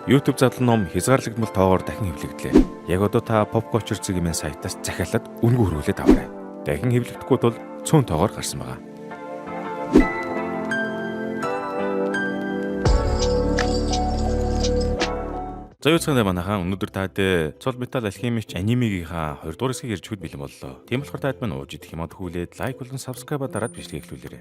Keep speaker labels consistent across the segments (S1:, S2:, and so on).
S1: YouTube задлан ном хязгаарлагдмал тоогоор дахин хэвлэгдлээ. Яг одоо та Popculture цэгийн сайтаас захиалаад үнэгүй хөрвүүлээд аваарай. Дахин хэвлэгдэхгүй бол цөөн тоогоор гарсан байгаа. За юу цаана манайхан өнөөдөр таад Цол Метал Алхимич анимегийнхаа 2 дугаар хэсгийг ярьж хөд бэлэн боллоо. Тийм болохоор таад маань ууж идэх юм аа хүлээд лайк болон subscribe дараад бичлэгийг эхлүүлээрэй.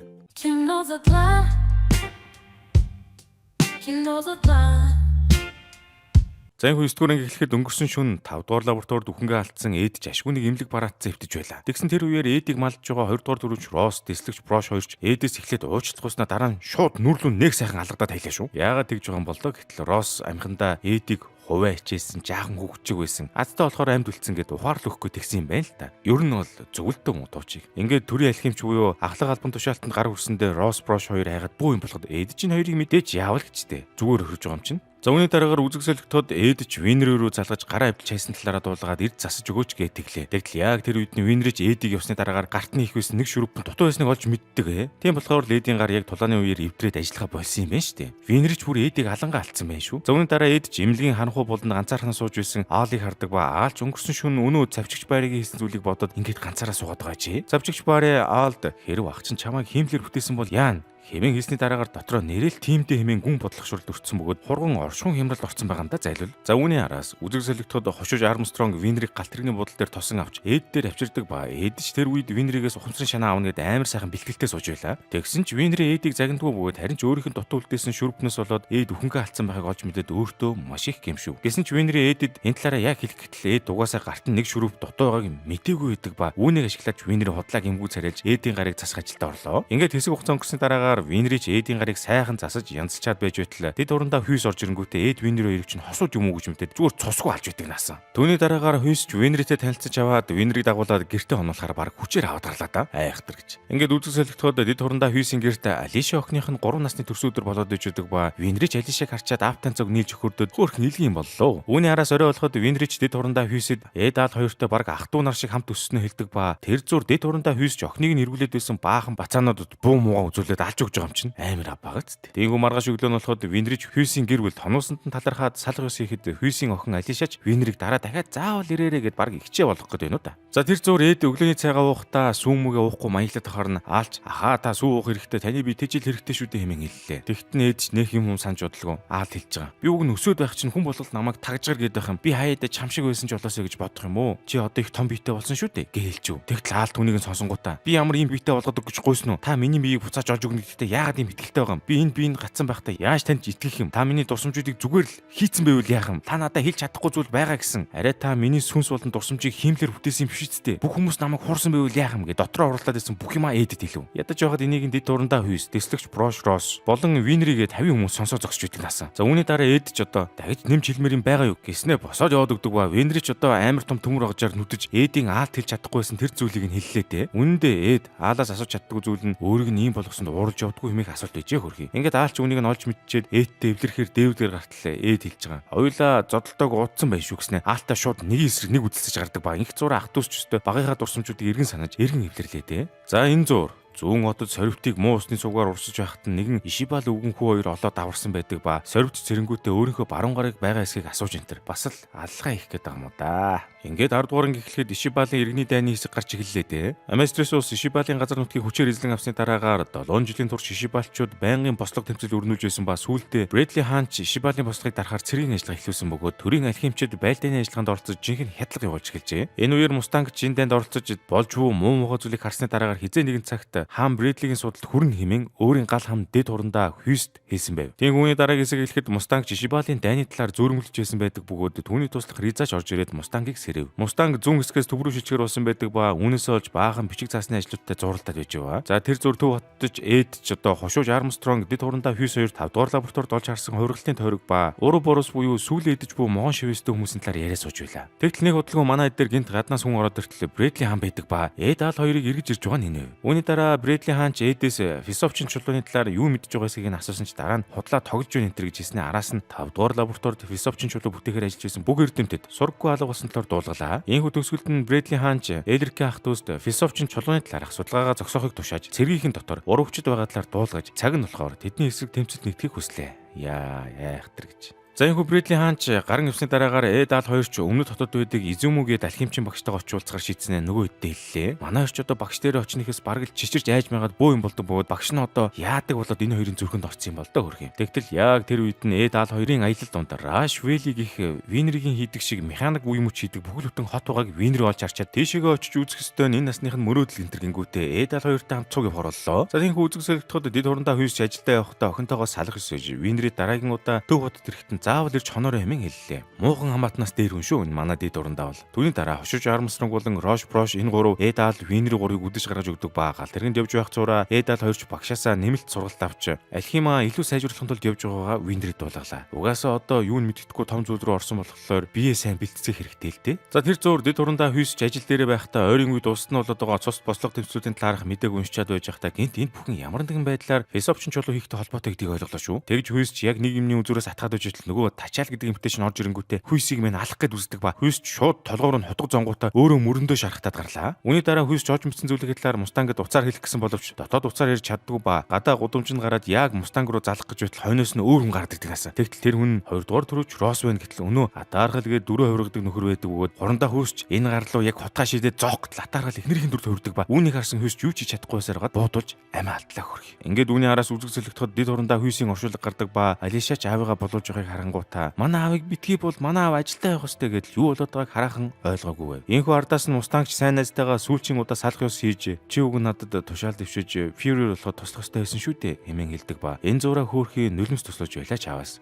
S1: За энэ 9 дугаар анги эхлэхэд өнгөрсөн шөнө 5 дугаар лабораторид үхэнгээ алдсан Эд ч ашгүйнийг эмнэлэг бараат зэвтэж байлаа. Тэгсэн тэр үеэр Эдийг малж байгаа 2 дугаар дөрөвч Росс, Дэслэгч Брош хоёрч Эдээс эхлээд уучлахгүйснаа дараа нь шууд нүрлүүн нэг сайхан алгадаад хайлаа шүү. Яагаад тэгж байгаа юм болоо гэтэл Росс амхандаа Эдийг хуваа хичээсэн жаахан хөвгчөг байсан. Азтай болохоор амьд үлдсэн гэд ухаар л өгөхгүй тэгсэн юм байна л та. Ер нь бол зөвлөлтөө мутуучиг. Ингээд төрийн алхимч буюу ахлах албан тушаалтанд гар хүрсэндээ Росс Брош хоёр хайгаад бүү юм болоход Эд чинь хоёрыг мэдээж яавал гэжтэй. Зүгээр хөрж байгаа юм чинь. За үүний дараагаар үзэгсэлэгтод Эдч Винер рүү залгаж гараа авчиж хайсан талаараа дуулгаад эрд засаж өгөөч гээ тэглээ. Тэгтэл яг тэр үед нь Винерч Эдийг явсны дараагаар гарт нь их байсан нэг шүрүүпэн дутуу байсныг олж мэддэг. Тийм болохоор Ледийн гар яг тулааны үеэр эвдрээд ажиллахаа болсон юм байна шүү дээ. Винерч бүр Эдийг алангаа алдсан байна шүү. За үүний дараа Эдч эмнэлгийн ханхуу болонд ганцаархан сууж байсан Аалыг хардаг ба Аалч өнгөрсөн шөнө өнөө цавчигч байрыг хийсэн зүйлийг бодоод ингээд ганцаараа суугаад байгаа чи. Цавчигч байраа Аалд хэрв ах чинь чамайг хиймлэр бүтээсэн бол яана хэмээн хийсний дараагаар дотроо нэрэл тимтэй хэмээн гүн бодлогошролд өртсөн бөгөөд хурган оршун хямралд орсон байгаа юм да зайлвал. За үүний араас үзэгсэлэгтод хошиж Армстронг Винерийг галт тэрэгний бодол дээр тосон авч Эд дээр авчирдаг ба Эдч тэр үед Винерийгээс ухамсарын шанаа авна гэд амар сайхан бэлтгэлтэй сууж байла. Тэгсэн ч Винерий Эдийг загнадгүй бөгөөд харин ч өөрийнх нь дутуу үлдээсэн шүрпнээс болоод Эд үхэнгээ алдсан байгааг олж мэдээд өөртөө маш их гэмшив. Гэсэн ч Винерий Эдэд энэ талаараа яг хэлэх гэтэл Эд угаасаа гарт нь нэг шүрп дутуу байгааг мэдээгүй байдаг ба үүнийг ашиглаж Винерий худлаа гэмгүү царайлж Эдийн гарыг засах ажилдаа орлоо. Ингээд хэсэг хугацаа өнгөрсөний дараагаар Винерич Эдийн гарыг сайхан засаж янзчаад байж байтал дэд урандаа хүйс орж ирэнгүүтээ Эд Винер хоёрыг чинь хосууд юм уу гэж мэдээд зүгээр цусгүй алж байдаг наасан. Түүний дараагаар хүйсч Винеритэй танилцж аваад Винерийг дагуулад гэртээ хонуулахаар баг хүчээр аваад гарлаа да. Айхтар гэж. Ингээд үзэгсэлэгтход дэд урандаа хүйсийн гэрт Алиша охиных нь 3 насны төрсөн өдөр болоод иж байдаг ба Винерич Алишаг харчаад автан цог нийлж өхөрдөд хөөх нийлгэн юм боллоо. Үүний араас орой болоход Винерич дэд урандаа хүйсэд Эд Аал хоёртой баг ах トゥ нар шиг хамт өссөнө хэлдэг ба тэр зур дэд урандаа хүйсч охиныг нь эргүүлээд байсан баахан бацаануудад буу муугаа үзүүлээд алж өгж байгаа юм чинь. Амар багц. Тэнгүү маргааш өглөө нь болоход Винерич хүйсийн гэр бүл тоноосонд нь талархаад салга ус хийхэд хүйсийн охин Алишач Винерийг дараа дахиад заавал ирээрээ гэд баг ихчээ болох гэдэг юм уу та. За тэр зур Эд өглөөний цайгаа уухтаа сүүмүгэ уухгүй маяглаад тахаар нь Аалч ахаа та сүү уух хэрэгтэй таны би тэжил хэрэгтэй шүү дээ хэмээн хэллээ. Тэгтэн Эдч нэх юм санаж бодлого Аал хэлж байгаа. Би уг нь өсөөд байх чинь хүн болголт намайг тагжгар гэдэг юм. Би хаяада чам шиг байсан ч болоосоо гэж бодох юм уу? Чи одоо их том биетэй болсон шүү дээ гэлчв. Тэгтэл Аал түүнийг нь сонсонгуудаа би ямар юм биетэй болгоод гэж гойсон уу? Та миний биеийг буцааж олж өгнө гэхдээ яагаад юм итгэлтэй байгаа юм? Би энэ биеийг гацсан байхдаа яаж танд итгэх юм? Та миний дурсамжуудыг зүгээр л хийцэн байвал яах юм? Та надад хэлж чадахгүй зүйл байгаа гэсэн. Арай та миний сүнс болон дурсамжийг хиймлэр бүтээсэн юм биш үсттэй. Бүх хүмүүс намайг хуурсан байвал яах юм гэ дотроо оруулаад байсан бүх юмаа Эдэд хэлв. Ядаж байгаад энийг дэд урандаа хүйс, дэслэгч Брош Росс болон Винерийгээ 50 хүмүүс сонсоо зогсож байдаг наасан. За үүний дараа Эд ч одоо дахиж нэмж хэлмээр юм байгаа юу гэснээр босоод яваад өгдөг ба Винерич одоо амар том төмөр агажаар нүдэж Эдийн Аалт хэлж чадахгүйсэн тэр зүйлийг нь хэллээ те. Үнэндээ Эд Аалаас асууж чаддгүй зүйл нь өөрийг нь ийм болгосонд уурж явдаггүй хэмээх асуулт ижээ хөрхий. Ингээд Аалч үнийг нь олж мэдчихэд Эдтэй эвлэрхээр дээвдгээр гартлаа. Эд хэлж байгаа. Хоёулаа зодолтойг уудсан байж шүү гэснээр Аалтаа шууд нэг эсрэг нэг үдэлсэж гардаг ба инх зураа ах トゥ усч өстө багийнхаа дурсамжуудыг эргэн санаж эргэн эвлэрлээ те. За энэ зур зүүн хотод сорвтыг муу усны цугаар урсаж байхад нэгэн Ишибал өвгөнхүү хоёр олоод даварсан байдаг ба сорвт цэрэнгүүтээ өөрийнхөө баруун гарыг байгаа эсгийг асууж энтер бас л аллахаа хийх гээд байгаа юм уу да. Ингээд 10 дугаар анги эхлэхэд Ишибалын иргэний дайны хэсэг гарч эхэллээ те. Аместрес ус Ишибалын газар нутгийг хүчээр эзлэн авсны дараагаар 7 жилийн турш Ишибалчууд байнгын бослог тэмцэл өрнүүлж байсан ба сүүлдээ Брэдли хаан ч Ишибалын бослогыг дарахаар цэргийн ажиллагаа эхлүүлсэн бөгөөд төрийн алхимчид байлдааны ажиллагаанд оролцож жинхэнэ хядлага явуулж эхэлжээ. Энэ үеэр Мустанг жинданд оролцож болж буу муу муухай зүйлийг харсны дараагаар хизээ нэгэн цагт хаан Брэдлигийн судалд хүрэн хэмээн өөрийн гал хам дэд урандаа хүйст хийсэн байв. Тийм үүний дараагийн хэсэг эхлэхэд Мустанг Ишибалын дайны талаар зөөрмөлж байсан байдаг бөгөөд түүний туслах Ризач орж ирээд Мустангийг сэрэв. Мустанг зүүн хэсгээс төв рүү шилжгээр болсон байдаг ба үүнээс олж баахан бичиг цаасны ажлуудтай зуралдаад байж байгаа. За тэр зур төв хотдож Эд ч одоо хошууж Армстронг дэд урандаа хүйс 2 5 дугаар лабораторид олж харсан хувиргалтын тойрог ба Уроборос буюу сүүлийн эдэж буй могон шивэстэй хүмүүсийн талаар яриа сууж байла. Тэгтэл нэг бодлого манай эдгээр гинт гаднаас хүн ороод иртэл Брэдли хаан байдаг ба Эд Аал хоёрыг эргэж ирж байгаа нь энэ. Үүний дараа Брэдли хаан ч Эдээс философчин чулууны талаар юу мэдж байгаа эсэхийг нь асуусан ч дараа нь худлаа тоглож байна энэ гэж хэлснээр араас нь 5 дугаар лабораторид философчин чулуу бүтээхээр ажиллаж байсан бүх эрдэмтэд сургаггүй алга болсон талаар дуулгалаа. Ийхүү төгсгөлд нь Брэдли хаан ч Элеркийн ах トゥ уст философчин чулууны талаарх судалгаагаа зогсоохыг тушааж цэргийнхэн дотор урвчд байгаа талаар дуулгаж цаг нь болохоор тэдний эсрэг тэмцэлд нэгтгэхийг хүслээ. Яахтар гэж. За энэ Брэдли хаанч гарын өвсний дараагаар E72 ч өмнөд хотод байдаг Изүмүгийн далхимчин багштайгаа очиулцгаар шийдснээ нөгөө хэдтэй хэллээ. Манай хоёр ч одоо багш дээр очныхээс бараг л чичирж айж байгаад бөө юм болдог бөгөөд багш нь одоо яадаг болоод энэ хоёрын зүрхэнд орсон юм бол доо хөрх юм. Тэгтэл яг тэр үед нь E72-ын аялал донд Rush Valley гих Винригийн хийдэг шиг механик үе мөч хийдэг бүхэл бүтэн хот байгааг Винри олж харчаад тийшээгээ очиж үзэх ёстой энэ насных нь мөрөөдөл энтергингүүтээ E72-тай хамт цуг явахарлоо. За тиймхүү үзэг солигдоход дид хурандаа хүйсч ажилдаа явахдаа охинтойгоо салах ёсож Винри дараагийн удаа төв хотод ирэхэд заавал ирж хоноороо хэмээн хэллээ. Муухан хамаатнаас дээр хүн шүү энэ манай дид урандаа бол. Түүний дараа хошиж армстронг болон Рош Брош энэ гурав E70 Винри 3-ыг үдэж гаргаж өгдөг ба гал тэргэнд явж байх зураа E72 ч багшаасаа нэмэлт сургалт авч Алхима илүү сайжруулахын тулд явж байгаагаа Винрид дуулгалаа. Угаасаа одоо юу нь мэддэхгүй том зүйл рүү орсон болохоор бие сайн бэлтгэх хэрэгтэй л дээ. За тэр зур дид урандаа хүйсч ажил дээрээ байхдаа ойрын үед устд нь болоод байгаа цус бослого тэмцлүүдийн талаарх мэдээг уншчаад байж байхдаа гинт энэ бүхэн ямар нэгэн байдлаар философчин чулуу хийхтэй холбоотой гэдгийг ойлголоо шүү. Тэгж хүйсч яг нэг юмны үзүүрээс атгаад үжижл нөгөө тачаал гэдэг имптэйшн орж ирэнгүүтээ хүйсийг мэн алах гэд үздэг ба хүйсч шууд толгоор нь хотго зонгуудаа өөрөө мөрөндөө шарахтаад гарлаа. Үүний дараа хүйсч ож мэдсэн зүйлийн талаар мустангад уцаар хэлэх гэсэн боловч дотоод уцаар ярьж чаддгүй ба гадаа гудамжинд гараад яг мустанг руу залах гэж байтал хойноос нь өөр хүн гардаг гэнэ. Тэгтэл тэр хүн 2 дугаар төрөж Росс байна гэтэл өнөө атаархал гээд дөрөв хувиргадаг нөхөр байдаг бөгөөд хорондоо хүйсч энэ гарлуу яг хотгаа шийдээд зоох гэтэл атаархал эхнэрийн дүрд хувирдаг ба үүнийг харсан хүйсч юу ч хийж чадахгүй байсаар буудулж амиа алдлаа хөрх. Ингээд үүний араас үзэг солигдоход дид хурандаа хүйсийн оршуулга гардаг ба Алиша ч аавыгаа болуулж байгааг харангуутаа манай аавыг битгий бол манай аав ажилдаа явах ёстой гэдэл юу болоод байгааг хараахан ойлгоогүй байв. Ийхүү ардаас нь мустангч сайн найзтайгаа сүүлчийн удаа салах ёс хийж чи үг надад тушаал дэвшиж Fury болоход туслах ёстой байсан шүү дээ хэмээн хэлдэг ба энэ зураа хөөрхий нулимс туслаж байлаа ч аваас.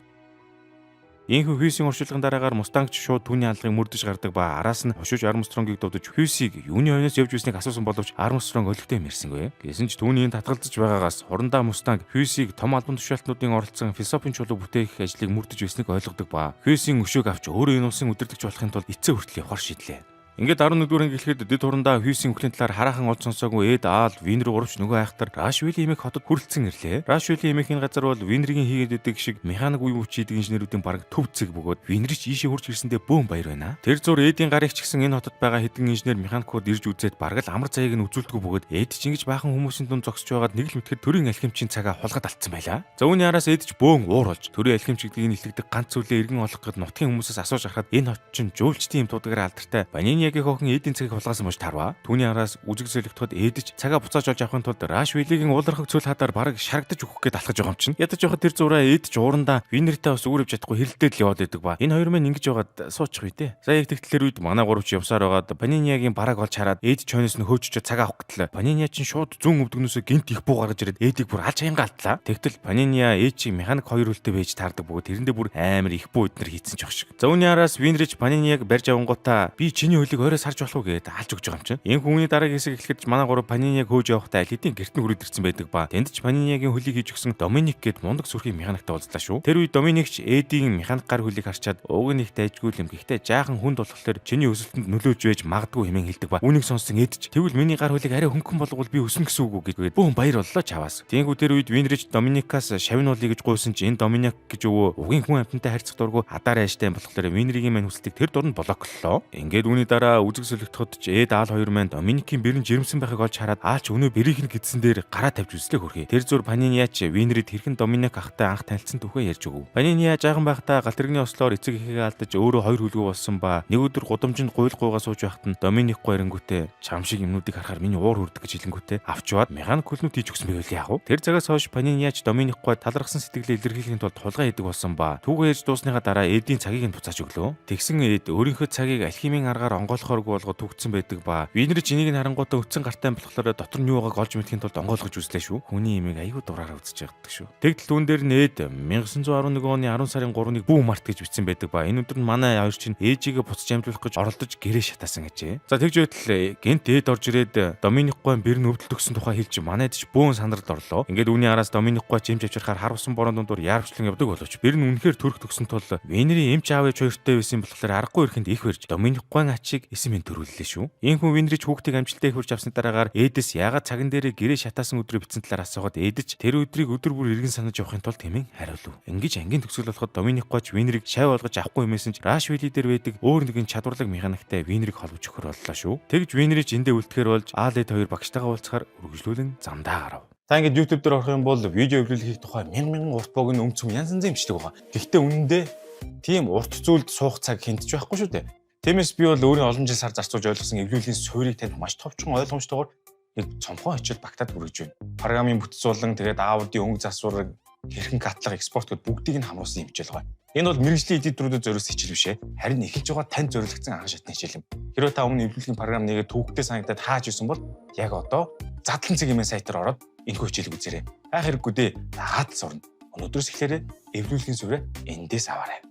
S1: Ийхүү хүйсийн оршуулгын дараагаар мустангч шууд түүний алгыг мөрдөж гардаг ба араас нь хошууж Армстронгийг дуудаж хүйсийг юуны хойноос явж байсныг асуусан боловч Армстронг олигтой мэрсэнгүй. Гэсэн ч түүний татгалзаж байгаагаас хорондоо мустанг хүйсийг том албан тушаалтнуудын оролцсон философийн чулуу бүтээх ажлыг мөрдөж байсныг ойлгодог ба хүйсийн өшөөг авч өөрөө энэ улсын удирдагч болохын тулд эцээ хүртэл явахар шийдлээ. Ингээд 11-р анги эхлэхэд дид хурандаа хүйсийн өхлийн талаар хараахан олж сонсоогүй E70 Винри 3-ч нөгөө айхтар Rush Valley эмээх хотод хүрэлцэн ирлээ. Rush Valley эмээх энэ газар бол Винригийн хийгээд байдаг шиг механик үе мөч хийдэг инженерүүдийн бараг төв зэг бөгөөд Винри ч ийшээ хурж ирсэндээ бөөн баяр байна. Тэр зур Эдийн гарыг ч гэсэн энэ хотод байгаа хэдэн инженер механикууд ирж үзээд бараг л амар цаяыг нь үзүүлдэг бөгөөд Эд ч ингэж баахан хүмүүсийн дунд зогсож байгаад нэг л мэтгэд төрийн алхимчийн цагаа хулгад алдсан байлаа. За үүний араас Эд ч бөөн уур болж төрийн алхимч гэдгийг нэлэгдэх ганц зүйлээ иргэн олох гэд нутгийн хүмүүсээс асууж харахад энэ хот чинь жуулчдын юм туудагаар алдартай Баниниагийн хохин Эдийн хулгасан мөч тарва. Түүний араас үзэг солигдоход Эдж цагаа буцааж олж авахын тулд Rush Valley-гийн уулархаг цөл хадаар бараг шарагдаж өгөх гээд алхаж байгаа юм чинь. Ядаж явахад тэр зураа Эдж уурандаа Винритэй бас үүрэж чадахгүй хэрэлдээд л яваад байдаг ба. Энэ хоёр мэн ингэж яваад суучих үе дээ. За яг тэгтлэр үед манай гуравч явсаар байгаад Баниниагийн бараг олж хараад Эдж чойноос нь хөөчөж цагаа авах гэтэл Баниниа чинь шууд зүүн өвдгнөөсөө гинт их буу гаргаж ирээд Эдийг бүр алж хаянга алдлаа. Тэгтэл Баниниа Эдж механик хоёр хөлтэй байж таардаг бөгөөд тэрэндээ бүр амар их буу эднэр хийцэн ч ах шиг. За үүний араас Винрич Баниниаг барьж авангуудаа би чиний хөлийг оройс харж болох уу гээд алж өгч байгаа юм чинь. Энэ хүний дараагийн хэсэг эхлэхэд манай гурав Панинияг хөөж явахдаа аль хэдийн гэрт нь хүрээд ирсэн байдаг ба тэнд ч Паниниягийн хөлийг хийж өгсөн Доминик гээд мундаг сүрхий механиктай уулзлаа шүү. Тэр үед Доминик ч Эдийн механик гар хөлийг харчаад ууг нь их дайжгүй юм гэхдээ жаахан хүнд болохоор чиний өсөлтөнд нөлөөж байж магадгүй хэмээн хэлдэг ба үүнийг сонссон Эд ч тэгвэл миний гар хөлийг арай хөнгөн болгол би өснө гэсэн үг үү гэдгээр бөөн баяр боллоо чаваас. Тэнгүү тэр үед Винрич Доминикаас шавнуулъя гэж гуйсан ч энэ Доминик гэж өвөө угийн хүн амьтантай харьцах дургу адаар айштай болохоор Винригийн мань хүслийг тэр дуранд блоклолоо. Ингээд үүний дараа үзэг солигдоход ч Эд Аал хоёр маань Доминикийн бэрэн жирэмсэн байхыг олж хараад аалч өнөө бэрийнх нь гидсэн дээр гараа тавьж үзлээ хөрхий. Тэр зур Паниниач Винрид хэрхэн Доминик ахтай анх танилцсан түүхээ ярьж өгөв. Паниниа жаахан байхдаа галтрэгний ослоор эцэг эхээ алдаж өөрөө хоёр хөлгөө болсон ба нэг өдөр гудамжинд гуйлгуугаа сууж байхад нь Доминик горингүүтээ чам шиг юмнуудыг харахаар миний уур хүрдэг гэж хэлэнгүүтээ авчваад механик хөлнүүд хийж өгсөн байвал яах вэ? Тэр цагаас хойш Паниниач Доминик гой талархсан сэтгэлээ илэрхийлэхийн тулд хулгай хийдэг болсон ба түүгээ ярьж дуусныхаа дараа Эдийн цагийг нь буцааж өглөө. Тэгсэн Эд өөрийнхөө цагийг алхимийн аргаар онгойлохооргүй болгоод төгссөн байдаг ба Винрич энийг нь харангуйтаа өтсөн гартай болохоор дотор нь юу байгааг олж мэдхийн тулд онгойлгож үзлээ шүү. Хүний имийг аюу дураараа үзэж ягддаг шүү. Тэгтэл түүн дээр нь Эд 1911 оны 10 сарын 3-ыг бүү март гэж бичсэн байдаг ба энэ өдөр нь манай хоёр чинь ээжигээ буцаж амжуулах гэж оролдож гэрээ шатаасан гэжээ. За тэгж байтал гэнт Эд орж ирээд Доминик гой бэр нь өвдөлт өгсөн тухай хэлж манайд ч бөөн сандралд орлоо. Ингээд үүний араас Доминик гой чимж авчирхаар харвсан борон дундуур яарвчлан явдаг боловч бэр нь үнэхээр төрөх төгсөн тул Винри эмч аавч хоёртой байсан болохоор аргагүй ирэхэнд их барьж Доминик гой ачиг эсэмэн төрүүллээ шүү. Энэ хүн Винрич хүүхдийг амжилттай их хүрч авсны дараагаар Эдэс яагаад цаган дээрээ гэрээ шатаасан өдрөө бичсэн талаар асуугаад Эдэж тэр өдрийг өдөр бүр иргэн санаж явахын тулд хэмээн хариулв. Ингэж ангийн төгсгөл болоход Доминик гоч Винриг шав болгож авахгүй юмсэн ч Rush Valley дээр байдаг өөр нэгэн чадварлаг механиктай Винриг холбож өгөхөр боллоо шүү. Тэгж Винрич эндээ үлдэхээр болж Аалэд хоёр багштайгаа уулзахаар үргэлжлүүлэн замдаа гарав. Та ингээд YouTube дээр орох юм бол видео эвлүүлэх тухай мянган урт бог нь өмцөм янз янзын имчдэг байгаа. Гэхдээ үнэндээ Тийм урт зүйлд суух цаг хинтж байхгүй шүү дээ. Тиймээс би бол өөрийн олон жил сар зарцуулж ойлгосон эвлүүлийн суурийг танд маш товчхон ойлгомжтойгоор нэг цомхон хичээл багтаад хүргэж байна. Программын бүтц болон тэгээд аудио өнгө засварыг хэрхэн катлах, экспорт гэд бүгдийг нь хамруулсан хичээл байгаа. Энэ бол мэргэжлийн эдиторүүдэд зориулсан хичээл биш ээ. Харин эхэлж байгаа танд зориулагдсан анхан шатны хичээл юм. Хэрэв та өмнө эвлүүлийн програм нэгээ төвөгтэй санагдаад хааж исэн бол яг одоо задлан цэг хэмээн сайтаар ороод энэхүү хичээлийг үзээрэй. Хайх хэрэггүй дээ. Дагаад л сурна. Өнөөдрөөс эхлээрээ эвлүүлийн суурь эндээс аваарай.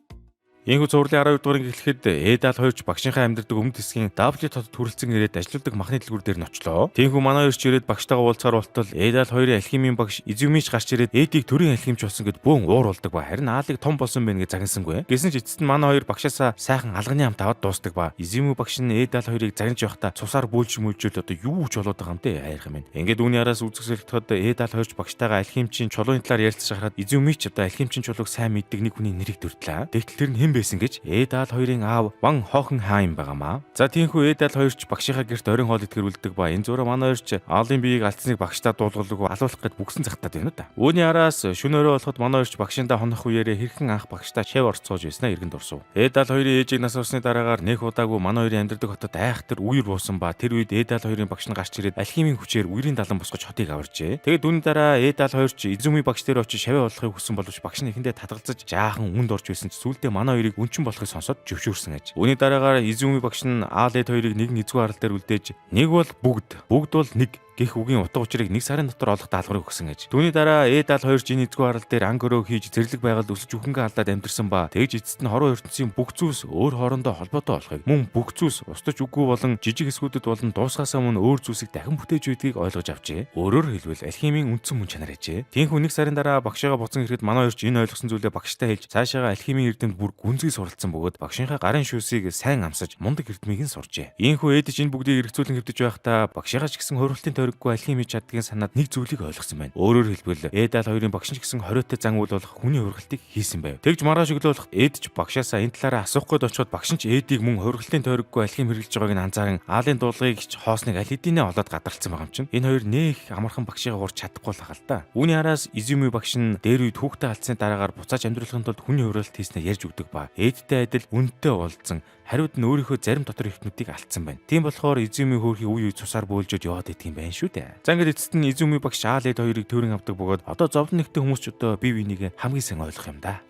S1: Ийхүү зурлын 12 дугаарыг эхлэхэд Эдал 2ч багшийнхаа амьдардаг өмнөд хэсгийн W хотод хүрэлцэн ирээд ажилладаг махны дэлгүүр дээр нь очлоо. Тийхүү манай хоёрч ирээд багштайгаа уулзахаар болтол Эдал 2-ын алхимийн багш Изүмич гарч ирээд Эдийг төрийн алхимч болсон гэд бөөн уур болдог ба харин Аалыг том болсон байна гэж загнасангүй. Гэсэн ч эцэст нь манай хоёр багшаасаа сайхан алганы амт аваад дуустдаг ба Изүмү багш нь Эдал 2-ыг загнаж явахдаа цусаар бөөлж одоо юу ч болоод байгаа юм те хайрах юм. Ингээд үүний араас үзэсгэлэхэд Эдал 2ч багштайгаа алхимчийн чулууны талаар ярилцаж харахад Изүмич одоо алхимчийн чулууг сайн мэддэг нэг хүний нэрийг дурдлаа. Тэгтэл тэр нь хэн байсан гэж Эдал 2-ын аав Ван Хохон хаан байгаамаа. За тийхүү Эдал 2ч багшийнхаа гэрт оройн хоол идэхэр үлддэг ба энэ зураа манай хоёрч Аалын биеийг алдсныг багштаа дуулгалгүй алуулах гэд бүгсэн захтаад байна да. Үүний араас шөнө өрөө болоход манай хоёрч багшиндаа хонох үеэрээ хэрхэн анх багштаа шав орцоож байснаа иргэн дурсав. Эдал 2-ын ээжийг нас орсны дараагаар нэх удаагүй манай хоёрын амьдардаг хотод айхтар үер буусан ба тэр үед Эдал 2-ын багш нь гарч ирээд алхимийн хүчээр үерийн далан босгож хотыг аваржээ. Тэгээд үүний дараа Эдал 2ч Изүми багш дээр очиж шаваа болохыг хүссэн боловч багш нь ихэндээ татгалзаж жаахан үнд орж байсан ч сүүлдээ манай хоёрыг үнчин болохыг сонсоод зөвшөөрсөн аж. Үүний дараагаар Изүми багш нь Аалэд хоёрыг нэгэн эзгүй арал дээр үлдээж нэг бол бүгд бол нэг гэх үгийн утга учирыг нэг сарын дотор олох даалгаврыг өгсөн аж. Түүний дараа Эдал 2 жин эзгүй арал дээр анги өрөө хийж зэрлэг байгаль өсөж үхэнгээ алдаад амьдэрсэн ба тэгж эцэст нь хорон ертөнцийн бүх зүйлс өөр хоорондоо холбоотой болохыг мөн бүх зүйлс устж үгүй болон жижиг эсгүүдэд болон дуусгасаа мөн өөр зүйлсийг дахин бүтээж байдгийг ойлгож авчээ. Өөрөөр хэлбэл алхимийн үндсэн мөн чанар ажээ. Тиймээс нэг сарын дараа багшаа буцан ирэхэд манай хоёрч энэ ойлгосон зүйлээ багштай хэлж цаашаага алхимийн эрдэмт бүр гүнзгий суралцсан бөгөөд багшийнхаа гарын шүүсийг сайн амсаж мундаг эрдмийг нь суржээ. Ийхүү Эдич энэ бүгдийг эргцүүлэн хэвдэж байхдаа багшаагаа ч гэсэн хөрөлтийн тойроггүй алхим хийж чаддгийн санаад нэг зүйлийг ойлгосон байна. Өөрөөр хэлбэл Эдал 2-ын багш нь ч гэсэн хориотой зан үйл болох хүний хөргөлтийг хийсэн байв. Тэгж маргааш өглөөлөх Эдч багшаасаа энэ талаараа асуух гээд очиход багш нь ч Эдийг мөн хөргөлтийн тойроггүй алхим хэрэглэж байгааг нь анзааран Аалын дуулгыг ч хоосныг аль хэдийнэ олоод гадарцсан байгаа юм чинь. Энэ хоёр нэх амархан багшигаа урч чадахгүй л хаал та. Үүний араас Изүми багш нь дээр үед хүүхдээ алдсны дараагаар буцааж амьдруулахын тулд хүний хөргөлт хийснээр ярьж өгдөг ба Эдтэй адил үнэтэй уулзсан хариуд нь өөрийнхөө зарим дотор ихтнүүдийг алдсан байна. Тийм болохоор Изүми хөөрхий үе үе цусаар бөөлжөд яваад идэх юм байна шүү дээ. За ингээд эцэст нь Изүми багш Аалэд хоёрыг төрийн авдаг бөгөөд одоо зовлон нэгтэй хүмүүс ч одоо бие биенийг хамгийн сайн ойлгох юм да.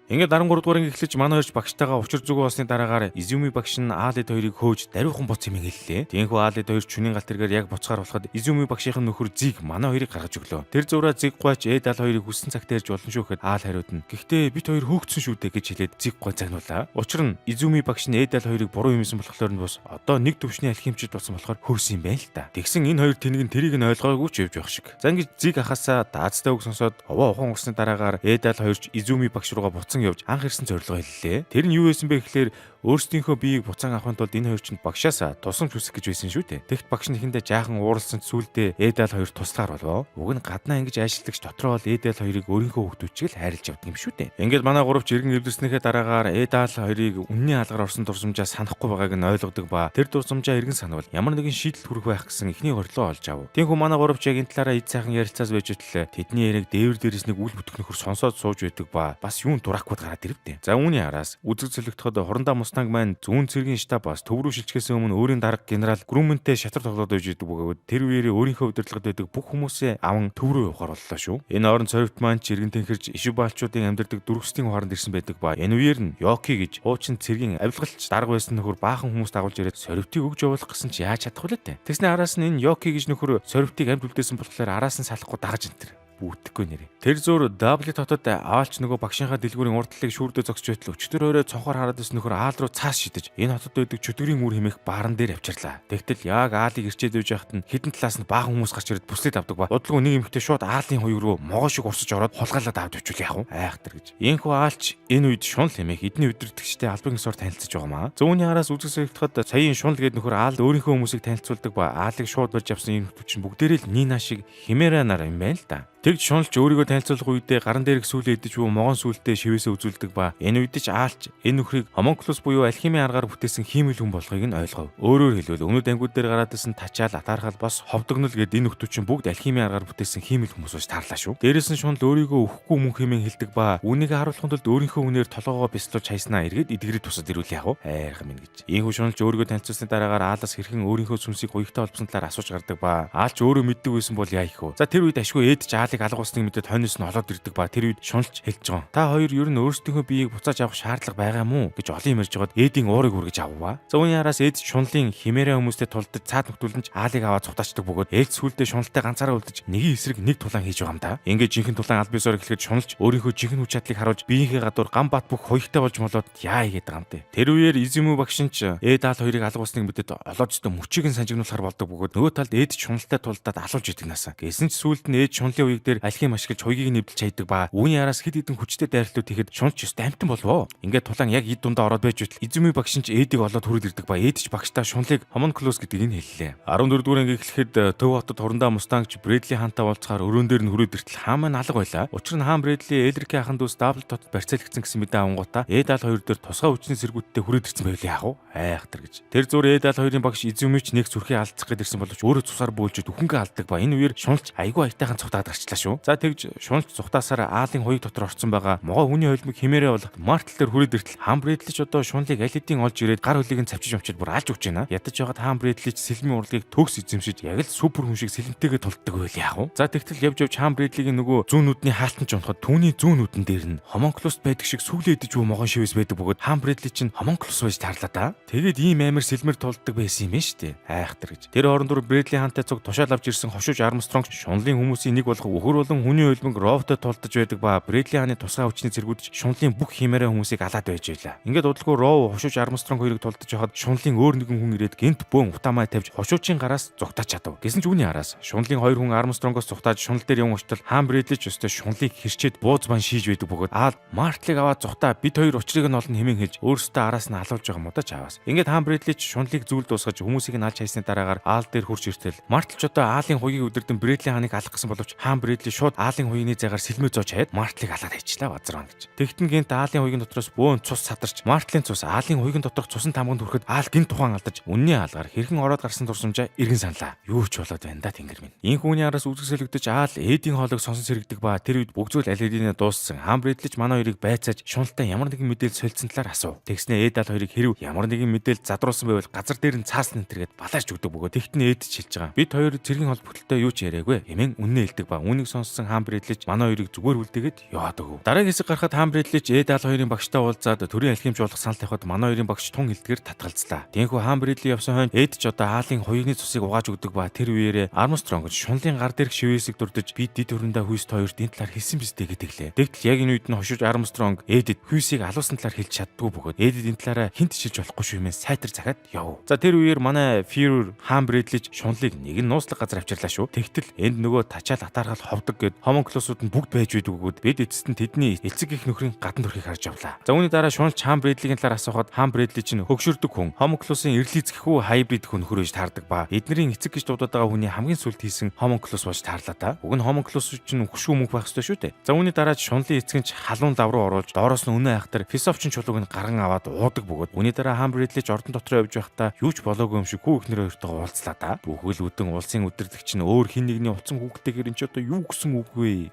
S1: Ингээд 13 дугаарыг эхлэж манай хоёрч багштайгаа учир зүгөө болсны дараагаар Изүми багш нь Аалэд хоёрыг хөөж даруйхан буц хэмээн хэллээ. Тиймээс Аалэд хоёр чүнийн гал тэргээр яг буцахаар болоход Изүми багшийн нөхөр Зиг манай хоёрыг гаргаж өглөө. Тэр зураа Зиг гойч Эдал хоёрыг хүссэн цагт ярьж болно шүү гэхэд Аал хариуд нь гэхдээ бид хоёр хөөгцсөн шүү дээ гэж хэлээд Зиг гой загнуулаа. Учир нь Изүми багш нь Эдал хоёрыг буруу юмсан болохоор нь бус одоо нэг төвшний алхимчид болсон болохоор хөөсөн юм байна л та. Тэгсэн энэ хоёр тэнэг нь тэрийг нь ойлгоогүй ч явж байх шиг. За ингэж Зиг ахасаа даацтай үг сонсоод овоо ухаан усны дараагаар Эдал хоёрч Изүми багш руугаа буцсан явж анх ирсэн зорилгоо хэллээ. Тэр нь юу байсан бэ гэхээр өөрсдийнхөө биеийг буцаан авахын тулд энэ хоёр чинь багшаасаа тусамж үсэх гэж байсан шүү дээ. Тэгт багш нь ихэндээ жаахан ууралсан сүулдэ Эдал хоёр туслахаар болов. Уг нь гаднаа ингэж ажиллалагч дотроо бол Эдал хоёрыг өөрийнхөө хүүхдүүчгээл хайрлаж явдаг юм шүү дээ. Ингээд манай гуравч иргэн эвдэрснийхээ дараагаар Эдал хоёрыг үнний алгаар орсон дурсамжаа санахгүй байгааг нь ойлгодог ба тэр дурсамжаа иргэн санавал ямар нэгэн шийдэл хүрэх байх гэсэн ихний орилоо олж ав. Тиймээс манай гуравч яг энэ талаараа эд сайхан ярилцаас байж итлээ. Тэдний яриаг дээвэр дээрээс нэг үл бүтгэх нөхөр сонсоод сууж байдаг ба бас юун дуракууд гараад ирэвдэ. За үүний араас үзэг зөлөгтөхөд хорондоо Мустанг маань зүүн цэргийн штаб бас төв рүү шилжихээс өмнө өөрийн дарга генерал Грумэнтэй шатар тоглоод байж идэг бөгөөд тэр үеэрээ өөрийнхөө удирдлагад байдаг бүх хүмүүсээ аван төв рүү явахаар боллоо шүү. Энэ орон цорвт маань ч иргэн тэнхэрж ишибалчуудын амьдардаг дөрвөсдийн хооронд ирсэн байдаг ба энэ үеэр нь Йоки гэж хуучин цэргийн авилгалч дарга байсан нөхөр баахан хүмүүс дагуулж ирээд цорвтыг өгж явуулах гэсэн чи яаж чадах вэ? Тэгснэ араас нь энэ Йоки гэж нөхөр цорвтыг амьд үлдээсэн болохоор араас нь салахгүй дагаж энтэр бүүтгэхгүй нэрээ. Тэр зур W хотод Аалч нөгөө багшийнхаа дэлгүүрийн урдлыг шүүрдэ зогсож байтал өчтөр өрөө цонхоор хараад ирсэн нөхөр Аал руу цаас шидэж энэ хотод байдаг чөтгөрийн үр хэмээх бааран дээр авчирлаа. Тэгтэл яг Аалыг ирчээд үйж яхад нь хідэн талаас нь баахан хүмүүс гарч ирээд бүслэд авдаг ба бодлого нэг эмэгтэй шууд Аалын хоёр руу могоо шиг урсаж ороод хулгайлаад авч явуул яах вэ? Айхтар гэж. Ийхүү Аалч энэ үед шунал хэмээх эдний өдөртөгчтэй албан ёсоор танилцж байгаамаа. Зүүнний араас үзэсгэлэхэд саяын шунал гээд нөхөр Аал өөрийнхөө хүмүүсийг танилцуулдаг ба Аалыг шууд барьж авсан энэ хүмүүс чинь бүгдээрээ л Нина шиг химера нар юм байна л да. Тэгж шунлж өөрийгөө танилцуулах үедээ гаран дээрх сүүлээ идэж буй могон сүлдээ шивээсээ үзүүлдэг ба энэ үед ч аалч энэ нөхрийг homunculus буюу алхимийн аргаар бүтээсэн хиймэл хүн болохыг нь ойлгов. Өөрөөр хэлбэл өмнөд ангиуд дээр гараад исэн тачаал, атаархал бас ховдогнол гэд энэ нөхдүүд чинь бүгд алхимийн аргаар бүтээсэн хиймэл хүмүүс байж таарлаа шүү. Дээрээс нь шунл өөрийгөө өөхгүй мөн хэмээн хэлдэг ба үүнийг харуулахын тулд өөрийнхөө үнээр толгоогоо бяцлуулж хайснаа эргээд эдгэрээ тусад ирүүл яах вэ? Айрхан минь гэж. Ийхүү шунлж өөрийгөө танилцуулсны дараагаар аалаас хэрхэн өөрийнхөө сүнсийг гоёгтой холбосон талаар асууж гардаг ба аалч өөрөө мэддэг байсан бол яа их вэ? За тэр үед ашгүй ээдж аалыг алга болсныг мэдээд хойноос нь олоод ирдэг ба тэр үед шунлж хэлж байгаа. Та хоёр ер нь өөрсдийнхөө биеийг буцааж авах шаардлага байгаа мó гэж олон юм ярьж байгаад ээдийн уурыг үргэж авва. За үүний араас ээд шунлын химээрээ хүмүүстэй тулдаж цаад нөхдүүлнэж аалыг аваад цугтаачдаг бөгөөд ээлж сүулдэ шунлтай ганцаараа үлдэж нэгийн эсрэг нэг тулаан хийж байгаа юм да. Ингээд жинхэнэ тулаан аль биесээр эхлэхэд шунлж өөрийнхөө жинхэнэ хүч чадлыг харуулж биеийнхээ гадуур гам бат бүх хоёртой болж молоод яа игээд байгаа юм те. Тэр үеэр Изүмү багш нь ч ээд аал хоёрыг алга болсныг мэдээд олоочтой мөчийг нь санжигнуулахар болдог бөгөөд нөгөө талд ээд шунлтай тулдаад алуулж идэг насаа. Гэсэн ч сүүлд нь ээд шунлын үеиг дээр алхим ашиглаж хоёгийг нь нэвдэлж хайдаг ба үүний араас хэд хэдэн хүчтэй дайралтууд хийхэд шунлж өстэй амтан болвоо. Ингээд тулаан яг эд дундаа ороод байж байтал Изүмү багш нь ч ээдийг олоод хүрээд ирдэг ба ээд ч багштай шунлыг homunculus гэдгийг нь хэллээ. 14 дугаар анги эхлэхэд Төв хотод хурандаа мустангч Брэдли хаантай уулзахаар өрөөн дээр нь хүрээд иртэл хаан маань алга байлаа. Учир нь хаан Брэдли Элрикийн ахын дүүс Даблт хотод барьцаалгдсан гэсэн мэдээ авангуудаа ээд аал хоёр дээр тусгай хүчний сэргүүттэй хүрээд ирсэн байл яах вэ? Айхтар гэж. Тэр зур ээд аал хоёрын багш Изүмүч нэг зүрхийг алдчих гээд ирсэн боловч өөрөө цусаар бөөлж үхэнгээ алдаг ба энэ үеэр шунлж айгүй аятайхан цухтаад гарчлаа шүү. За тэгж шунлж цухтаасаар аалын хоёуг дотор орцсон байгаа могоо хүний холимог химээрээ болох Мартл дээр хүрээд иртэл хаан Брэдли ч одоо шунлыг аль хэдийн олж ирээд гар хөлийг нь цавчиж өмчөд бүр алж өгч байна. Ядаж байгаад хаан Брэдли ч сэлмийн урлагийг төгс эзэмшиж яг л супер хүн шиг сэлэнтэйгээ тулддаг байл яах вэ? За тэгтэл явж явж хаан Брэдлигийн нөгөө зүүн нүдний хаалтан ч унахад түүний зүүн нүдэн дээр нь homunculus байдаг шиг сүлээ идэж буй могон шивээс байдаг бөгөөд хаан Брэдли чинь homunculus байж таарлаа да. Тэгээд ийм амар сэлмэр тулддаг байсан юм байна шүү дээ. Айхтар гэж. Тэр хооронд Брэдли хаантай цуг тушаал авч ирсэн хошууж Армстронг шунлын хүмүүсийн нэг болох өхөр болон хүний хөлбөмбөг роботод тулдаж байдаг ба Брэдли хааны тусгай хүчний зэргүүдж шунлын бүх химээрээ хүмүүсийг алаад байж байлаа. Ингээд удалгүй Роу хошууж Армстронг хоёрыг тулдаж байхад шунлын өөр нэгэн хүн ирээд гинт бөөн утаамай тавьж хошуучийн гараас зугтаач чадав. Гэсэн ч үүний араас шунлын хоёр хүн Армстронгоос зугтааж шунал дээр явсан очтол хаан Брэдли ч өстой шунлыг хэрчээд бууз бан шийж байдаг бөгөөд аал Мартлыг аваад зугтаа бид хоёр учрыг нь олно хэмээн хэлж өөрөөсөө араас нь алуулж байгаа мудаж аваас. Ингээд хаан Брэдли ч шунлыг зүйл дуусгаж хүмүүсийг нь алж хайсны дараагаар аал дээр хурж иртэл Мартл ч одоо аалын хуйгийг өдөрдөн Брэдли хааныг алах гэсэн боловч хаан Брэдли шууд аалын хуйны зайгаар сэлмээ зоож хаяад Мартлыг алаад хайчлаа базраа гэж. Тэгтэн гинт аалын хуйгийн дотроос бөөн цус садарч Мартлын цус аалын хуйгийн доторх цусан тамганд хүрэхэд аал гинт тухайн алдаж үнний аалгаар хэрхэн ороод гарсан турсамжаа иргэн саналаа. Юу ч болоод байна да тэнгэр минь. Энэ хүний араас үзэгсэлэгдэж аал ээдийн хоолойг сонсон сэрэгдэг ба тэр үед бүх зүйл аль хэдийнэ дууссан. Хаан Брэдли ч манай хоёрыг байцааж шуналтай ямар нэгэн мэдээлэл солилцсон талаар асуув. Тэгснэ ээд аал хоёрыг хэрв ямар нэгэн мэдээлэл задруулсан байвал газар дээр нь цаасна тэргээд балаарч өгдөг бөгөө. Тэгтэн ээд ч хэлж байгаа. Бид хоёр цэргийн холбогдлолтой юу ч яриаггүй. Эмэн үннээ хэлдэг ба үүнийг сонссон хаан Брэдли ч манай хоёрыг зүгээр үлдээгээд яваад өгөв. Дараагийн хэсэг гарахад хаан Брэдли ч ээд аал хоёрын багштай уулзаад төрийн алхимч болох санал тавихад манай хоёрын багш тун хилдгэр татгалзлаа. Тиймээс хаан Брэдли явсан хойно ээд ч одоо аалын хуйгны цусыг угааж өгдөг ба тэр үеэрээ Армстронг шунлын гар дээрх шивээсийг дурдж би дид хөрөндөө хүйст хоёрт энэ талаар хэлсэн биз дээ гэдэглээ. Тэгтэл яг энэ үед нь хошууж Армстронг эдэд хүйсийг алуулсан талаар хэлж чаддгүй бөгөөд эдэд энэ талаараа хинт шилж болохгүй шүү мэн сайтар захаад яв. За тэр үеэр манай Führer хаан Брэдли шунлыг нэг нь нууцлах газар авчирлаа шүү. Тэгтэл энд нөгөө тачаал атаархал ховдог гэд homunculus-ууд нь бүгд байж байдаг бөгөөд бид эцэст нь тэдний эцэг их нөхрийн гадна төрхийг харж авлаа. За үүний дараа шунлж хаан Брэдлигийн талаар асуухад хаан Брэдли чинь хөгшөрдөг хүн homunculus-ын эрлийцэхгүй хайбрид хүн нөхөр гэж таардаг ба эднэрийн эцэг гэж дуудаад байгаа хүний хамгийн сүлд хийсэн homunculus болж таарлаа та. Уг нь homunculus чинь хөшгүй мөнх байх ёстой шүү дээ. За үүний дараа шунлын эцэг нь халуун лав руу оруулж доороос нь үнэ айхтар философчин чулууг нь гарган аваад уудаг бөгөөд үүний дараа хаан Брэдли ч ордон дотроо явж байхдаа юу ч болоогүй юм шиг хүү ихнэр хоёртойгоо уулзлаа та. Бүхэл үдэн улсын үдирдэгч нь өөр хин нэгний утсан хүүхдтэйгээр энэ ч одоо юу гэсэн үг вэ?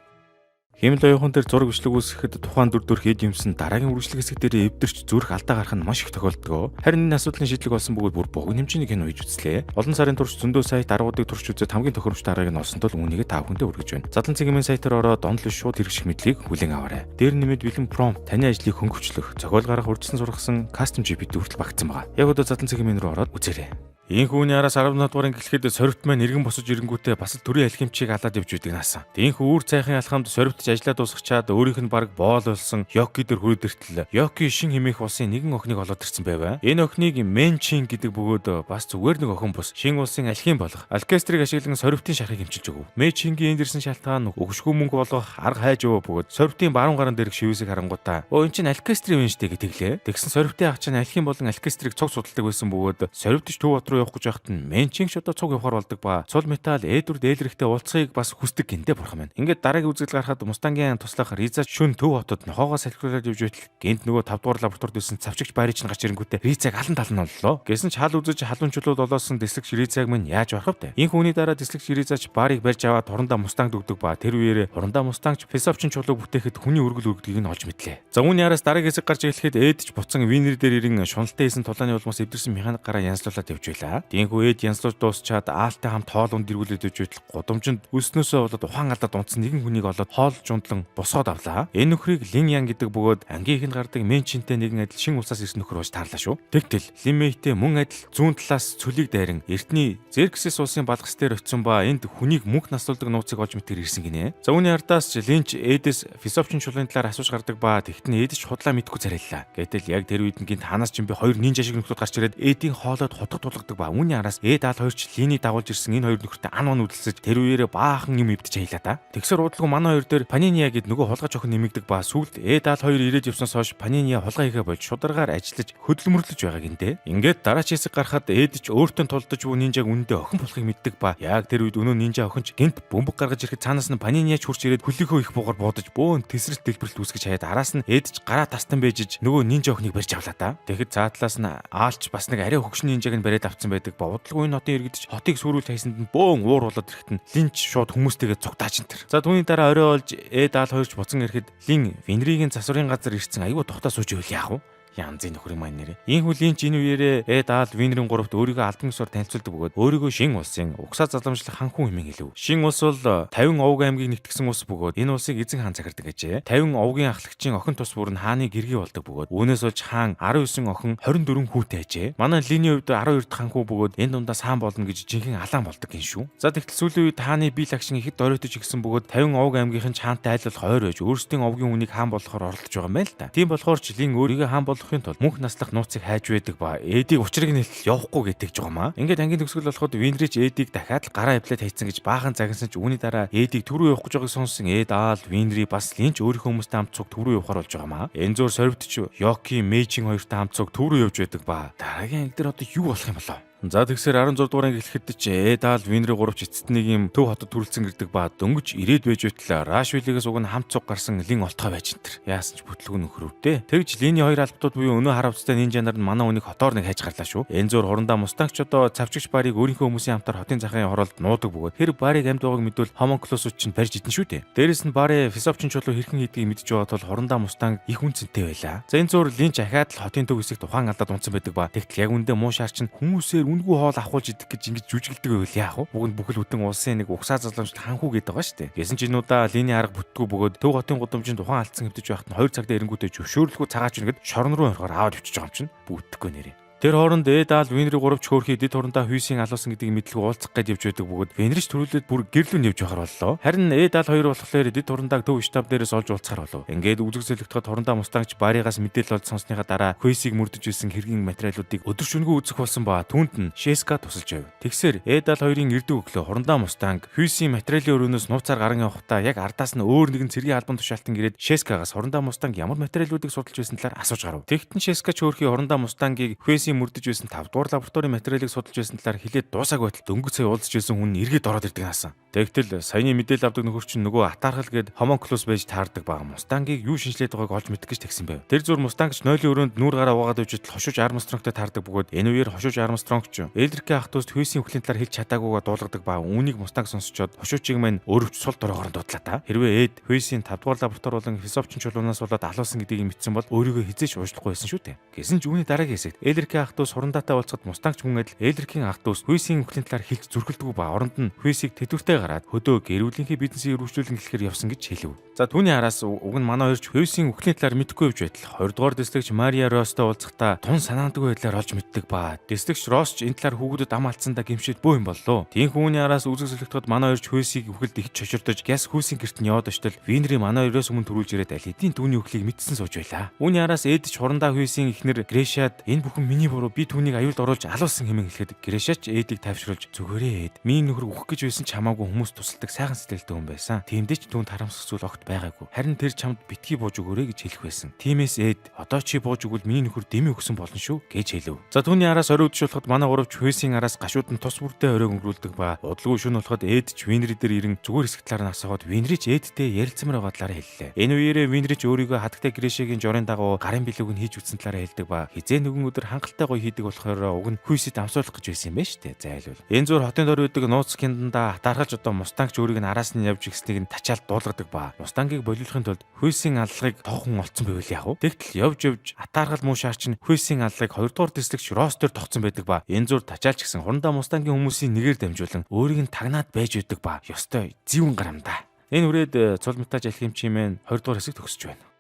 S1: Хэмэл оюухан дээр зураг бичлэг үүсгэхэд тухайн дүр төрх эд юмсан дараагийн үргэлжлэх хэсэг дээр эвдэрч зүрх алдаа гарах нь маш их тохиолддог. Харин энэ асуудлын шийдлэг болсон бөгөөд бүр богино хэмжээний кино хийж үзлээ. Олон сарын турш зөндөө сайт аргуудыг турш үзээд хамгийн тохиромжтой аргыг нь олсон тул үүнийг та бүхэндээ хүргэж байна. Задлан цэгийн сайтаар ороод онлайн шууд хэрэгжих мэдлийг хүлээн аваарай. Дээр нэмээд бэлэн prompt таны ажлыг хөнгөвчлөх, зохиол гаргах урьдчилан сургасан custom GPT хүртэл багтсан байгаа. Яг одоо задлан цэгийн рүү ороод үзээрэй. Энэ хүний араас 17 дугаар гэлэхэд сорвт маань иргэн босож ирэнгүүтээ бас л төрийн алхимчийг алаад явж идэг наасан. Тиймээс үр цайхын алхамд сорвтж ажиллаа дуусгачаад өөрийнх нь баг боол болсон Йоки дээр хүрээд иртэл Йоки шин хэмээх улсын нэгэн охиныг олоод ирсэн байваа. Энэ охиныг Менчин гэдэг бөгөөд бас зүгээр нэг охин бус шин улсын алхим болох оркестрийг ашиглан сорвтын шархыг хэмчилж өгөв. Менчингийн энд ирсэн шалтгаан өгшгүй мөнгө болгох арга хайж өгөө бөгөөд сорвтын баруун гаран дээрх шивээсийг харангуудаа өө эн чинь оркестрийн вэ штэ гэтэглээ. Тэгсэн сорвтын ах чинь алхим болон оркестрийг цуг судалдаг байсан бөгөөд сорвтч Төв бат руу руу явах гэж байхад нь Менчин ч одоо цуг явахаар болдог ба цул металл Эдүр дээлрэхтэй уулзахыг бас хүсдэг гинтээ бурхан байна. Ингээд дараагийн үзэгдэл гарахад Мустангийн туслах Риза шүн төв хотод нохоогоо салхиулаад явж байтал гинт нөгөө 5 дугаар лабораторид байсан цавчигч Барич нь гарч ирэнгүүтээ Ризаг алан талан нь оллоо. Гэсэн ч хал үзэж халуунчлууд олоосон дэслэгч Ризаг минь яаж орох вэ? Энэ хүний дараа дэслэгч Ризач Барыг барьж аваад хорондоо Мустанг дөгдөг ба тэр үеэр хорондоо Мустангч Фисовчин чулууг бүтээхэд хүний өргөл өргөдгийг нь олж мэдлээ. За үүний араас дараагийн хэсэг гарч эхлэхэд Эдч буцан Винер дээр ирэн шуналтай хийсэн тулааны улмаас эвдэрсэн механик гараа янзлуулаад явж байлаа. Тиймгүй Эд янзлуулж дуусчаад Аалтай хамт хоолунд дэргүүлээд явж байтал гудамжинд өснөөсөө болоод ухаан алдаад унтсан нэгэн хүнийг олоод хоолж унтлан босгоод авлаа. Энэ нөхрийг Лин Ян гэдэг бөгөөд ангийн ихэнд гардаг Менчинтэй нэгэн адил шин улсаас ирсэн нөхөр болж таарлаа шүү. Тэгтэл Лин Мэйтэй мөн адил зүүн талаас цөлийг дайран эртний Зерксис улсын балгас дээр очисон ба энд хүнийг мөнх насулдаг нууцыг олж мэтгэр ирсэн гинэ. За үүний ардаас Линч Эдэс Фисовчин чулууны талаар асууж гардаг ба тэгтэн Эдэс худлаа мэдгүй царайлаа. Гэтэл яг тэр үед нь гинт ханаас ч юм би хоёр нинжа шиг нөхдөд гарч ирээд Эдийн хоолойд хотод тулгадаг ба үүний араас Эд Аал хоёрч Линийг дагуулж ирсэн энэ хоёр нөхөртэй ан он үдэлсэж тэр үеэрээ баахан юм өвдөж аялаа та. Тэгсэр уудлгүй манай хоёр дээр Паниния гэд нөгөө хулгайч охин нэмэгдэг ба сүүлд Эд Аал хоёр ирээд явснаас хойш Паниния хулгай хийгээ болж шударгаар ажиллаж хөдөлмөрлөж байгаа гинэ. Ингээд дараач хэсэг гарахад Эд ч өөртөө тулдаж буй нинжаг үнэндээ охин болохыг мэддэг ба яг тэр үед өнөө нинжа охинч гинт бөмбөг гаргаж ирэхэд цаанаас нь Паниниач хурч ирээд хөлийнхөө их буугаар буудаж бөөн тесрэлт дэлбэрэлт үүсгэж хаяад араас нь Эд ч гараа тастан бэжж нөгөө нинжа охиныг барьж авлаа та. Тэгэхэд цаатлаас нь Аалч бас нэг арай хөгшин нинжаг нь бариад авцсан байдаг ба удалгүй энэ хотын иргэдч хотыг сүрүүл хайсанд нь бөөн уур болоод ирэхэд нь Линч шууд хүмүүстэйгээ цугтаач энэ төр. За түүний дараа орой олж Эд Аал хоёрч буцан ирэхэд Лин Винригийн засварын газар ирсэн аюу тухтаа сууж ивэл яах вэ? Янзын нөхрийн маань нэрээ. Энэ хүлийнч энэ үеэрээ Эд Аал Винерийн 3-т өөрийгөө албан ёсоор танилцуулдаг бөгөөд өөрийгөө шин улсын угсаа заламжлах хан хүн хэмээн хэлв. Шин улс бол 50 овг аймгийг нэгтгэсэн улс бөгөөд энэ улсыг эзэн хаан захирдаг гэжээ. 50 овгийн ахлагчийн охин тус бүр нь хааны гэргий болдог бөгөөд үүнээс болж хаан 19 охин 24 хүүтэй ажээ. Манай Линий хувьд 12 дахь хан хүү бөгөөд энэ дундаас хаан болно гэж жинхэнэ алаан болдог гин шүү. За тэгтэл сүүлийн үед хааны бие лагшин ихэд оройтож игсэн бөгөөд 50 овг аймгийнхэн хаантай айлуулах ойр байж өөрсдийн овгийн үнийг хаан болохоор оролдож байгаа юм байна л да. Тийм болохоор ч Лин өөрийгөө хаан болохын тулд мөнх наслах нууцыг хайж байдаг ба Эдийг учрыг нь явахгүй гэдэгж байгаа маа. Ингээд ангийн төгсгөл болоход Винрич Эдийг дахиад л гараа эвлээд хайцсан гэж баахан загинсан ч үүний дараа Эдийг төв рүү явах гэж байгааг сонссон Эд Аал Винри бас Линч өөрийнхөө хүмүүстэй хамт цуг төв рүү явахаар болж байгаа маа. Энэ зур совдч Йоки Мэйчин хоёртой хамт цуг төв рүү явж байдаг ба дараагийн анги дээр одоо юу болох юм болоо? За тэгсээр 16 дугаар анги эхлэхэд ч Эд Аал Винри 3 ч эцэст нэг юм төв хотод төрүүлсэн гэрдэг ба дөнгөж ирээд байж байтал Рашвилигээс уг нь хамт цуг гарсан Лин олтгой байж энэ төр. Яасан ч бүтлгүй нөхрөвдөө. Тэгж Линий хоёр албатууд буюу өнөө харавцтай нинжа нар нь манай үнийг хотоор нэг хайж гарлаа шүү. Энэ зур хорондоо Мустангч одоо цавчигч Барыг өөрийнхөө хүмүүсийн хамтаар хотын захын хороолд нуудаг бөгөөд тэр Барыг амьд байгааг мэдвэл Хомонклосууд чинь барьж идэн шүү дээ. Дээрээс нь Бари Фисовчин чулуу хэрхэн хийдгийг мэдж байгаа тул хорондоо Мустанг их үнцэнтэй байлаа. За энэ зур Линч ахаад л хотын төв хэсэгт ухаан алдаад унтсан байдаг ба тэгтэл яг үндэ муу шаар чинь хүмүүсээр үндгүй хоол авахулж идэх гэж ингэж жүжиглдэг байвал яах вэ? Бүгд бүхэл бүтэн улсын нэг угсаа заламжлал ханхүү гэдэг байгаа шүү дээ. Гэсэн ч энэ удаа Линий арга бүтггүй бөгөөд төв хотын гудамжинд ухаан алдсан хэвдэж байхад нь 2 цагт эренгүүтээ зөвшөөрлөхгүй цагаач нэгэд шорон руу орохоор аваад явчих жоом чинь бүтдэхгүй нэрээ. Тэр хооронд Эд Аал Винри 3 ч хөөрхий дэд хорондоо хүйсийн алуусан гэдгийг мэдлэг уулзах гэж явж байдаг бөгөөд Винрич төрүүлээд бүр гэрлүүн явж байхаар боллоо. Харин Эд Аал 2 болохоор дэд хорондааг төв штаб дээрээс олж уулзахаар болов. Ингээд үзэг зөлөгтөд хорондоо Мустангч Баригаас мэдээлэл олж сонссныхаа дараа хүйсийг мөрдөж исэн хэргийн материалуудыг өдөр шөнөгүй үзэх болсон ба түүнд нь Шеска тусалж байв. Тэгсээр Эд Аал 2-ын эрдүү өглөө хорондоо Мустанг хүйсийн материалын өрөөнөөс нууцаар гарan явахдаа яг ардаас нь өөр нэгэн цэргийн албан тушаалтан ирээд Шескагаас хорондоо Мустанг ямар материалуудыг судалж байсан талаар асууж гарав. Тэгтэн Шеска ч хөөрхий хорондоо Мустангийг хүйсийн мөрдөж байсан 5 дугаар лабораторийн материалыг судалж байсан талаар хэлээд дуусаагүй байтал дөнгөж сая уулзж байсан хүн эргээд ороод ирдэг наасан. Тэгтэл саяны мэдээлэл авдаг нөхөр чинь нөгөө атаархал гээд Хомонклос байж таардаг баг Мустангийг юу шинжлээд байгааг олж мэдэх гэж тэгсэн байв. Тэр зур Мустангч нойлын өрөөнд нүүр гараа угаад өвжөд хошууж Армстронгтой таардаг бөгөөд энэ үеэр хошууж Армстронгч Элдрикийн ах トゥ уст хүйсийн өхлийн талаар хэлж чадаагүйгаа дуулгадаг ба үүнийг Мустанг сонсчоод хошуучийг мань өрөвч сул дорогоор дуудлаа та. Хэрвээ Эд хүйсийн 5 дугаар лаборатори болон Фисовчин чулуунаас болоод алуусан гэдгийг мэдсэн бол өөрийгөө хизээч уушлахгүй байсан шүү дээ. Гэсэн ч үүний дараагийн хэсэгт Элдрикийн ах トゥ сурандаатай уулзахад Мустангч хүн адил Элдрикийн ах トゥ хүйсийн өхлийн талаар хэлж зүрхэлдэггүй ба оронд нь хүйсийг тэдвэртэй гараад хөдөө гэрүүлийнхээ бизнесийг өргөжүүлэн эхлэхээр явсан гэж хэлв. За түүний араас уг нь манай хоёрч хүйсийн өхлийн талаар мэдэхгүй явж байтал 20 дугаар дэслэгч Мария Ростой уулзахдаа тун санаандгүй байдлаар олж мэддэг ба дэслэгч Росс энэ талаар хүүгүүдэд ам алдсандаа гимшээд бөө юм боллоо. Тийм хүүний араас үзэг солигдоход манай хоёрч хүйсийг өхөлд их чоширдож гяс хүйсийн гэрт нь яваад очтол Винри манай хоёроос өмнө төрүүлж ирээд аль хэдийн түүний өхлийг мэдсэн сууж байлаа. Үүний араас Эд ч хурандаа хүйсийн эхнэр Грэшад энэ бүхэн миний буруу, би түүнийг аюулд оруулж алуулсан хэмээн хэлэхэд Грэшач Эдийг тайвшруулж "Зүгээрээ Эд. Миний нөхөр үхэх гэж байсан ч хамаагүй хүмүүс тусалдаг сайхан сэтгэлтэй хүн байсан. Тиймдээ ч түүнд харамсах зүйл огт байгаагүй. Харин тэр чамд битгий бууж өгөөрэй" гэж хэлэх байсан. Тиймээс Эд "Одоо чи бууж өгвөл миний нөхөр дэмий өгсөн болно шүү" гэж хэлв. За түүний араас орой өдөж болоход манай гуравч Хүйсийн араас гашууд нь тус бүрдээ оройг өнгөрүүлдэг ба удалгүй шөнө болоход Эд ч Винри дээр ирэн зүгээр хэсэг талаар нь асуугаад Винри ч Эдтэй ярилцмаар байгаа талаараа хэллээ. Энэ үеэрээ Винри ч өөрийгөө хатагтай Грэшагийн жорын дагуу гарын билүүг нь хийж үтсэн талаараа хэлдэг ба хизээ нэгэн өдөр хангалттай гоё хийдэг болохоор уг нь Хүйсэд амсуулах гэж байсан юм байна шүү дээ. Зайлвал энэ зур хотын дор үүдэг нууц кинданда хатаархалж одоо Мустангч өөрийг нь араас нь явж гиснэг нь тачаал дуулгадаг ба Мустангийг болиулахын тулд Хүйсийн аллагыг тохон олцсон байвал яах вэ? Тэгтэл явж хатаархал муушаар чинь Хүйсийн аллагыг 2 дугаар дэслэгч Росс төр тогтсон байдаг ба энэ зур тачаалч гэсэн хурандаа Мустангийн хүмүүсийн нэгээр дамжуулан өөрийг нь тагнаад байж байдаг ба ёстой зэвэн гарамдаа. Энэ үрээд цул метаж алхимчийн 20 дугаар хэсэг төгсөж байна.